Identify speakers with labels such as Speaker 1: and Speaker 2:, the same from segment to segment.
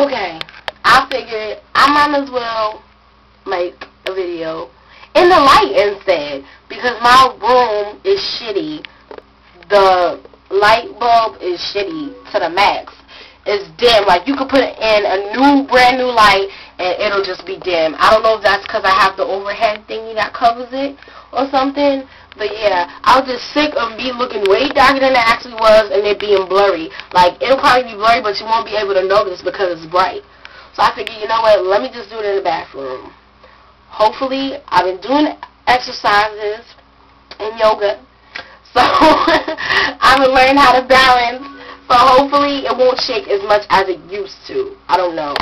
Speaker 1: Okay, I figured I might as well make a video in the light instead, because my room is shitty. The light bulb is shitty to the max. It's dim. Like, you could put in a brand new light and it'll just be dim. I don't know if that's because I have the overhead thingy that covers it or something. But yeah, I was just sick of me looking way darker than it actually was and it being blurry. Like, it'll probably be blurry, but you won't be able to notice because it's bright. So I figured, you know what, let me just do it in the bathroom. Hopefully, I've been doing exercises and yoga, so I've been learning how to balance. So hopefully, it won't shake as much as it used to. I don't know.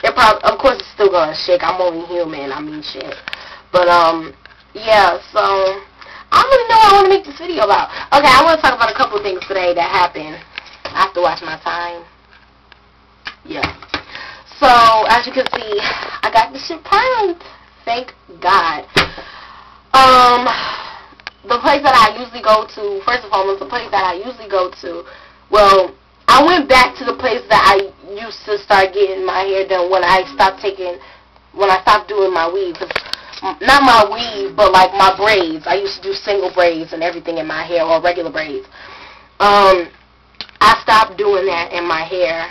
Speaker 1: It probably, of course, it's still gonna shake. I'm only human. I mean, shit. But yeah. So I don't really know what I want to make this video about. Okay, I want to talk about a couple of things today that happened. I have to watch my time. Yeah. So, as you can see, I got this shit permed. Thank God. The place that I usually go to, first of all, the place that I usually go to, well, I went back to the place that I used to start getting my hair done when I stopped doing my weave. Not my weave, but like my braids. I used to do single braids and everything in my hair, or regular braids. I stopped doing that in my hair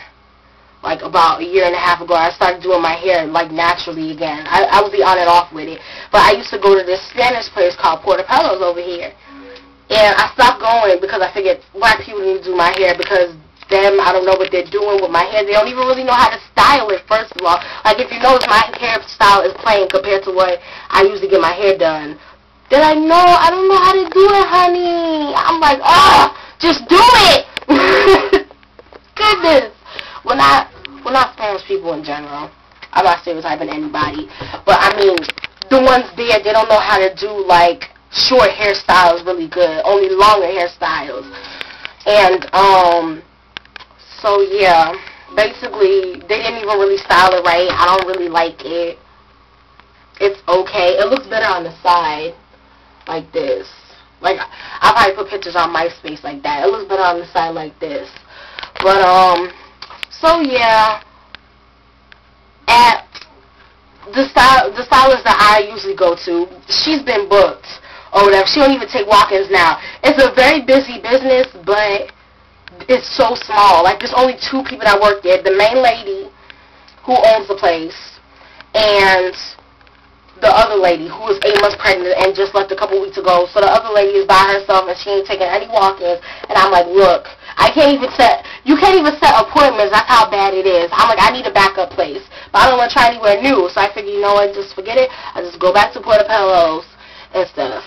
Speaker 1: like about a year and a half ago. I started doing my hair like naturally again. I would be on and off with it. But I used to go to this Spanish place called Portobello's over here. And I stopped going because I figured black people need to do my hair, because them, I don't know what they're doing with my hair. They don't even really know how to style it, first of all. Like, if you notice, my hairstyle is plain compared to what I usually get my hair done. They're like, no, I don't know how to do it, honey. I'm like, just do it. Goodness. Well, not Spanish people in general. I'm not stereotyping anybody. But, I mean, the ones there, they don't know how to do, like, short hairstyles really good. Only longer hairstyles. And, so, yeah. Basically, they didn't even really style it right. I don't really like it. It's okay. It looks better on the side. Like this. Like, I'll probably put pictures on MySpace like that. It looks better on the side like this. But, so yeah, at the stylist that I usually go to, she's been booked or whatever. She don't even take walk-ins now. It's a very busy business, but it's so small. Like, there's only 2 people that work there. The main lady who owns the place and the other lady who was 8 months pregnant and just left a couple weeks ago. So the other lady is by herself and she ain't taking any walk-ins. And I'm like, look, you can't even set appointments. That's how bad it is. I'm like, I need a backup place. But I don't want to try anywhere new. So I figured, you know what, just forget it. I just go back to Portobello's and stuff.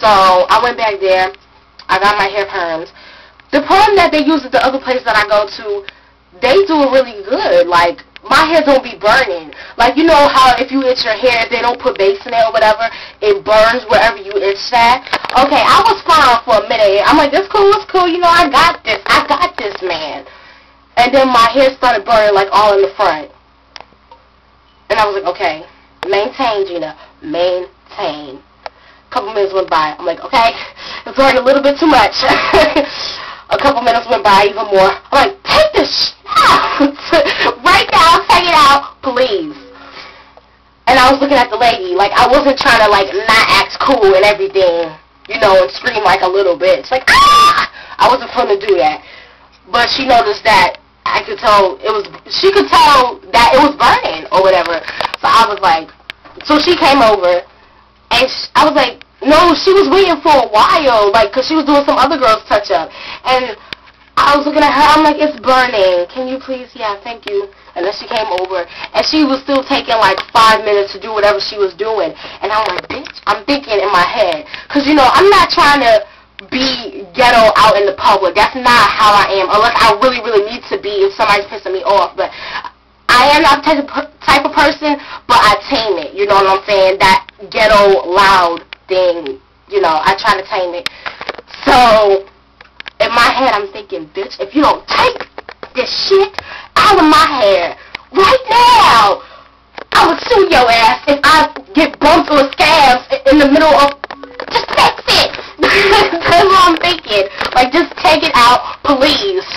Speaker 1: So I went back there. I got my hair permed. The perm that they use at the other place that I go to, they do it really good. Like, my hair don't be burning. Like, you know how if you itch your hair, if they don't put base in it or whatever, it burns wherever you itch that? Okay, I was fine for a minute. I'm like, it's cool, you know, I got this, man. And then my hair started burning, like, all in the front. And I was like, okay, maintain, Gina, maintain. A couple minutes went by. I'm like, okay, it's burning a little bit too much. A couple minutes went by, even more. I'm like, take this shit out. Right now, take it out, please. And I was looking at the lady, like, I wasn't trying to, like, not act cool and everything, you know, and scream, like, a little bitch. Like, ah! I wasn't going to do that. But she noticed that she could tell that it was burning or whatever. So I was like, so she came over, and I was like, no, she was waiting for a while, like, because she was doing some other girl's touch-up. And I was looking at her, I'm like, it's burning. Can you please? Yeah, thank you. And then she came over, and she was still taking, like, 5 minutes to do whatever she was doing. And I'm like, bitch, I'm thinking in my head. Because, you know, I'm not trying to be ghetto out in the public. That's not how I am, unless I really, really need to be if somebody's pissing me off. But I am not the type of person, but I tame it. You know what I'm saying? That ghetto, loud thing, you know, I try to tame it. So, in my head, I'm thinking, bitch, if you don't take this shit out of my hair right now, I would sue your ass if I get bumps or scabs in the middle of, just fix it. That's what I'm thinking. Like, just take it out, please.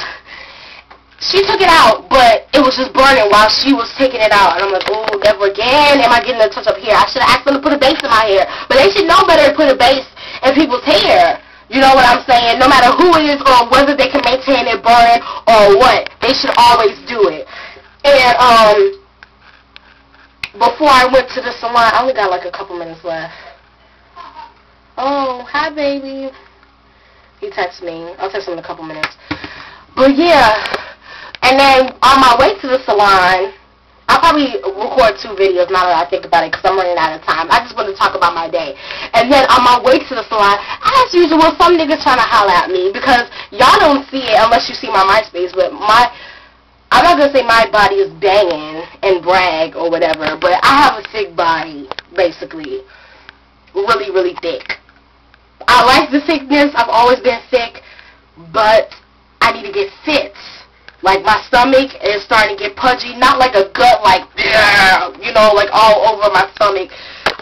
Speaker 1: She took it out, but it was just burning while she was taking it out. And I'm like, oh, never again am I getting a touch up here. I should have asked them to put a base in my hair. But they should know better to put a base in people's hair. You know what I'm saying? No matter who it is or whether they can maintain it burn or what, they should always do it. And before I went to the salon, I only got like a couple minutes left. Oh, hi, baby. He texted me. I'll text him in a couple minutes. But yeah. And then on my way to the salon, I'll probably record 2 videos now that I think about it because I'm running out of time. I just want to talk about my day. And then on my way to the salon, as usual, some niggas trying to holler at me because y'all don't see it unless you see my MySpace. But I'm not going to say my body is banging and brag or whatever, but I have a thick body, basically. Really, really thick. I like the thickness. I've always been thick, but I need to get fit. Like, my stomach is starting to get pudgy. Not like a gut, like, you know, like all over my stomach,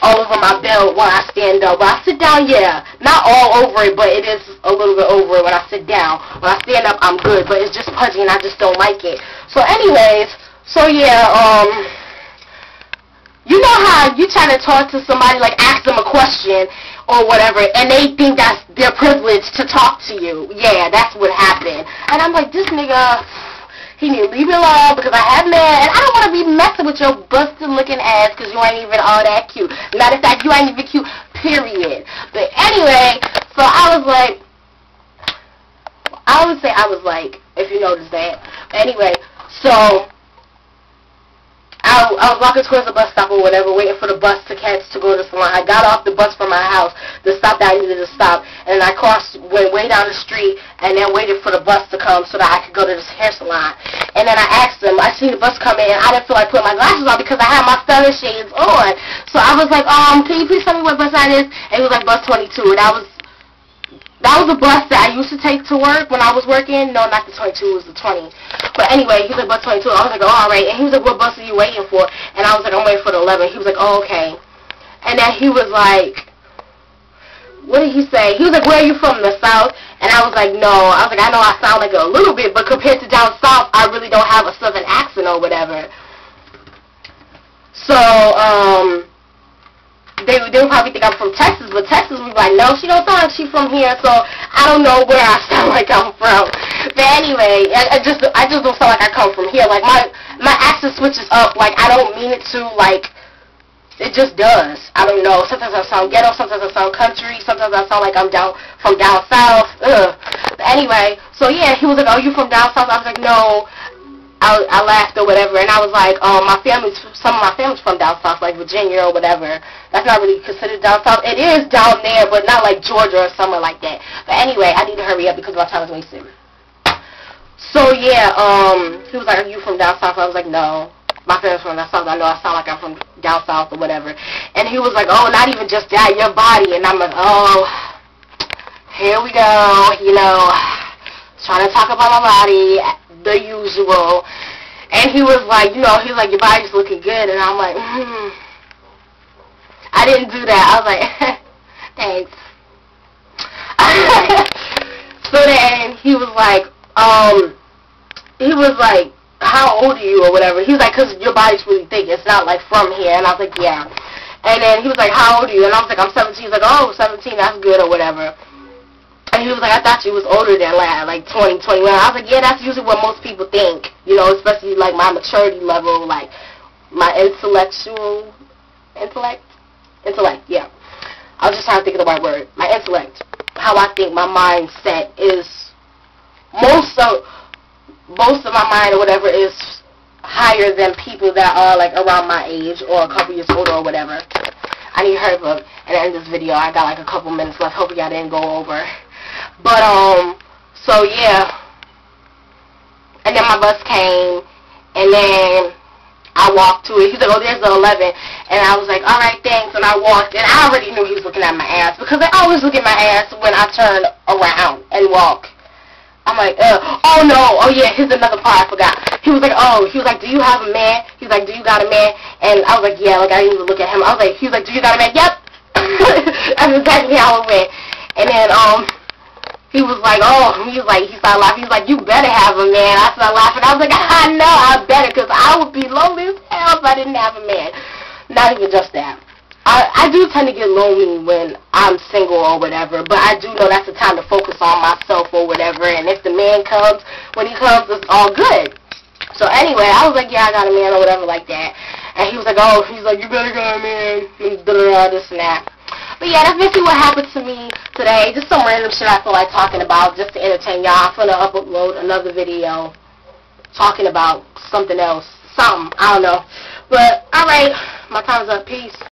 Speaker 1: all over my belt when I stand up. When I sit down, yeah. Not all over it, but it is a little bit over it when I sit down. When I stand up, I'm good, but it's just pudgy and I just don't like it. So anyways, so yeah, you know how you try to talk to somebody, like ask them a question or whatever, and they think that's their privilege to talk to you. Yeah, that's what happened. And I'm like, this nigga, he need to leave me alone because I have man, and I don't want to be messing with your busted looking ass because you ain't even all that cute. Matter of fact, you ain't even cute, period. But anyway, so I was like, I always say I was like, if you notice that. But anyway, so I was walking towards the bus stop or whatever, waiting for the bus to catch to go to the salon. I got off the bus from my house, the stop that I needed to stop, and I went way down the street and then waited for the bus to come so that I could go to this hair salon. And then I asked them, I seen the bus come in, and I didn't feel like putting my glasses on because I had my styling shades on. So I was like, can you please tell me what bus that is? And he was like, bus 22. And that was a bus that I used to take to work when I was working. No, not the 22, it was the 20. But anyway, he was like, bus 22. I was like, oh, alright. And he was like, what bus are you waiting for? And I was like, I'm waiting for the 11. He was like, oh, okay. And then he was like, what did he say? He was like, where are you from, the South? And I was like, no. I was like, I know I sound like it a little bit, but compared to down South, I really don't have a Southern accent or whatever. So, they would probably think I'm from Texas, but Texas would be like, no, she don't sound like she's from here, so I don't know where I sound like I'm from. But anyway, I just don't sound like I come from here. Like, my accent switches up, like, I don't mean it to, like, it just does. I don't know. Sometimes I sound ghetto, sometimes I sound country, sometimes I sound like I'm from down south. Ugh. But anyway, so yeah, he was like, oh, you from down south? I was like, no. I laughed or whatever, and I was like, some of my family's from down south, like Virginia or whatever. That's not really considered down south. It is down there, but not like Georgia or somewhere like that. But anyway, I need to hurry up because my time is wasted. So yeah, he was like, are you from down south? I was like, no. My family's from down south. I know I sound like I'm from down south or whatever. And he was like, oh, not even just that, your body. And I'm like, oh, here we go, you know, trying to talk about my body, the usual. And he was like, you know, he's like, your body's looking good. And I'm like, I didn't do that. I was like, thanks. So then he was like, how old are you or whatever? He was like, because your body's really thick. It's not like from here. And I was like, yeah. And then he was like, how old are you? And I was like, I'm 17. He was like, oh, 17, that's good or whatever. And he was like, I thought you was older than that, like 20, 21. I was like, yeah, that's usually what most people think, you know, especially like my maturity level, like my intellect, yeah. I was just trying to think of the right word. My intellect, how I think, my mindset is, most of my mind or whatever is higher than people that are like around my age or a couple years older or whatever. I need to hurry up and end this video. I got like a couple minutes left. Hopefully I didn't go over. But, so yeah, and then my bus came, and then I walked to it. He's like, oh, there's the 11, and I was like, alright, thanks, and I walked, and I already knew he was looking at my ass, because I always look at my ass when I turn around and walk. I'm like, oh no, oh yeah, here's another part I forgot. He was like, do you have a man? He was like, do you got a man? And I was like, yeah, like, I didn't even look at him. I was like, he was like, do you got a man? Yep. That's exactly how it went. And then, he was like, he started laughing. He was like, you better have a man. I started laughing. I was like, I know, I better, because I would be lonely as hell if I didn't have a man. Not even just that. I do tend to get lonely when I'm single or whatever, but I do know that's the time to focus on myself or whatever, and if the man comes, when he comes, it's all good. So anyway, I was like, yeah, I got a man or whatever like that. And he was like, oh, he's like, you better get a man, and this and that. But yeah, that's basically what happened to me today. Just some random shit I feel like talking about just to entertain y'all. I'm gonna upload another video talking about something else. Something. I don't know. But, alright. My time's up. Peace.